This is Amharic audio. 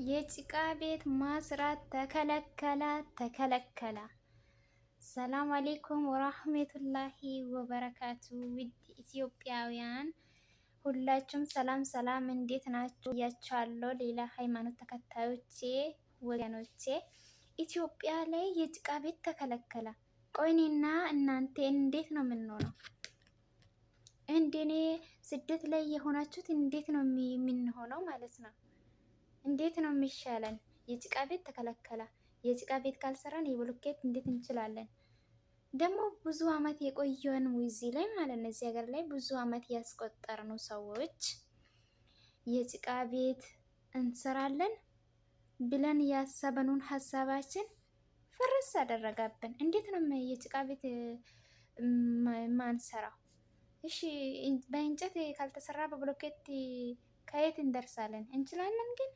የጭቃ ቤት ማስራት ተከለከለ። ሰላም አሌይኩም ወራህመቱላሂ ወበረካቱ። ውድ ኢትዮጵያውያን ሁላችሁም ሰላም ሰላም፣ እንዴት ናችሁ? እያችኋለሁ ሌላ ሃይማኖት ተከታዮቼ ወገኖቼ፣ ኢትዮጵያ ላይ የጭቃ ቤት ተከለከለ። ቆይኔና እናንተ እንዴት ነው የምንሆነው? እንደኔ ስደት ላይ የሆናችሁት እንዴት ነው የምንሆነው ማለት ነው? እንዴት ነው የሚሻለን? የጭቃ ቤት ተከለከለ። የጭቃ ቤት ካልሰራን የብሎኬት እንዴት እንችላለን? ደግሞ ብዙ አመት የቆየን እዚህ ላይ ማለት ነው፣ እዚህ ሀገር ላይ ብዙ አመት ያስቆጠርነው ሰዎች የጭቃ ቤት እንሰራለን ብለን ያሰበኑን ሀሳባችን ፍርስ አደረጋብን። እንዴት ነው የጭቃ ቤት ማንሰራው? እሺ በእንጨት ካልተሰራ በብሎኬት ከየት እንደርሳለን? እንችላለን ግን